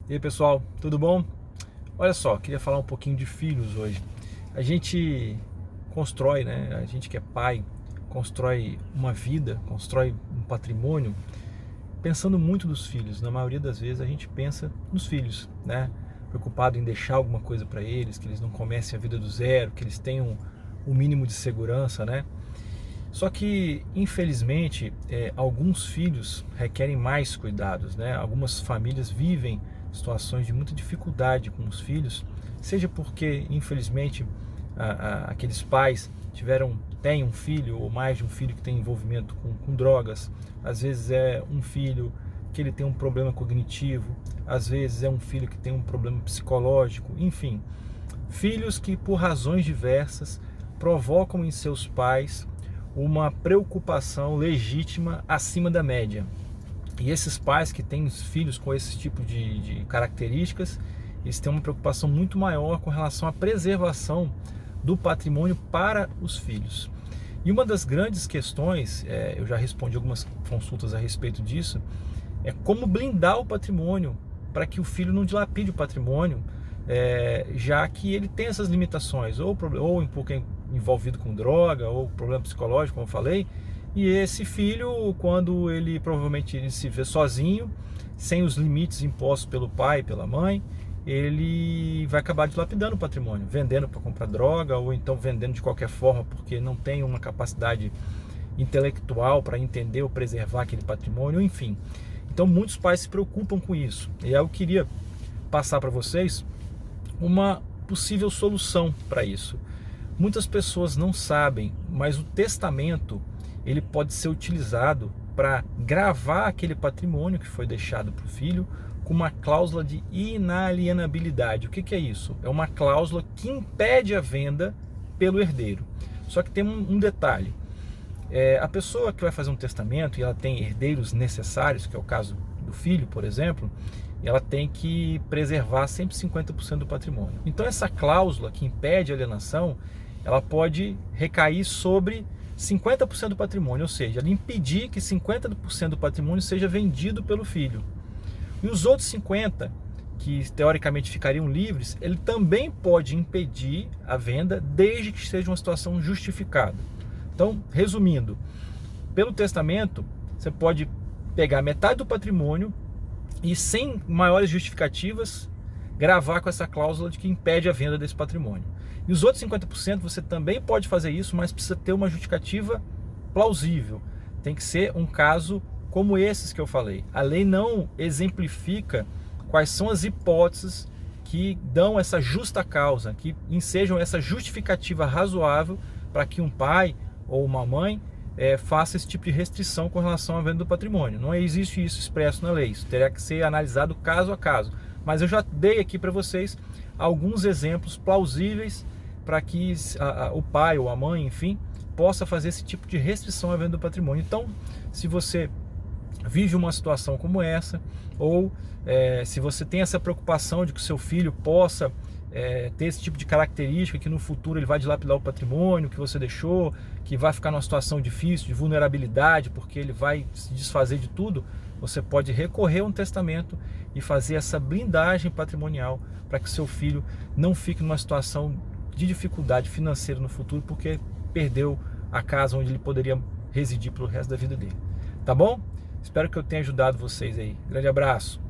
E aí, pessoal, tudo bom? Olha só, queria falar um pouquinho de filhos hoje. A gente constrói, né? A gente que é pai, constrói uma vida, constrói um patrimônio, pensando muito nos filhos. Na maioria das vezes a gente pensa nos filhos, né? Preocupado em deixar alguma coisa para eles, que eles não comecem a vida do zero, que eles tenham o mínimo de segurança, né? Só que, infelizmente, alguns filhos requerem mais cuidados, né? Algumas famílias vivem situações de muita dificuldade com os filhos, seja porque, infelizmente, aqueles pais têm um filho ou mais de um filho que tem envolvimento com drogas. Às vezes é um filho que ele tem um problema cognitivo, às vezes é um filho que tem um problema psicológico, enfim. Filhos que, por razões diversas, provocam em seus pais uma preocupação legítima acima da média. E esses pais que têm filhos com esse tipo de características, eles têm uma preocupação muito maior com relação à preservação do patrimônio para os filhos. E uma das grandes questões, eu já respondi algumas consultas a respeito disso, é como blindar o patrimônio para que o filho não dilapide o patrimônio, já que ele tem essas limitações, ou um pouco envolvido com droga, ou problema psicológico, como eu falei. E esse filho, quando ele provavelmente se vê sozinho, sem os limites impostos pelo pai e pela mãe, ele vai acabar dilapidando o patrimônio, vendendo para comprar droga, ou então vendendo de qualquer forma porque não tem uma capacidade intelectual para entender ou preservar aquele patrimônio, enfim. Então muitos pais se preocupam com isso. E eu queria passar para vocês uma possível solução para isso. Muitas pessoas não sabem, mas o testamento ele pode ser utilizado para gravar aquele patrimônio que foi deixado para o filho com uma cláusula de inalienabilidade. O que é isso? É uma cláusula que impede a venda pelo herdeiro. Só que tem um detalhe. A pessoa que vai fazer um testamento e ela tem herdeiros necessários, que é o caso do filho, por exemplo, ela tem que preservar sempre 50% do patrimônio. Então essa cláusula que impede a alienação, ela pode recair sobre 50% do patrimônio, ou seja, ela impedir que 50% do patrimônio seja vendido pelo filho. E os outros 50%, que teoricamente ficariam livres, ele também pode impedir a venda desde que seja uma situação justificada. Então, resumindo, pelo testamento, você pode pegar metade do patrimônio e, sem maiores justificativas, gravar com essa cláusula de que impede a venda desse patrimônio. E os outros 50% você também pode fazer isso, mas precisa ter uma justificativa plausível. Tem que ser um caso como esses que eu falei. A lei não exemplifica quais são as hipóteses que dão essa justa causa, que ensejam essa justificativa razoável para que um pai ou uma mãe faça esse tipo de restrição com relação à venda do patrimônio. Não existe isso expresso na lei, isso terá que ser analisado caso a caso. Mas eu já dei aqui para vocês alguns exemplos plausíveis para que o pai ou a mãe, enfim, possa fazer esse tipo de restrição à venda do patrimônio. Então, se você vive uma situação como essa, ou se você tem essa preocupação de que o seu filho possa ter esse tipo de característica, que no futuro ele vai dilapidar o patrimônio que você deixou, que vai ficar numa situação difícil, de vulnerabilidade, porque ele vai se desfazer de tudo, você pode recorrer a um testamento e fazer essa blindagem patrimonial para que seu filho não fique numa situação de dificuldade financeira no futuro, porque perdeu a casa onde ele poderia residir pelo resto da vida dele. Tá bom? Espero que eu tenha ajudado vocês aí. Grande abraço!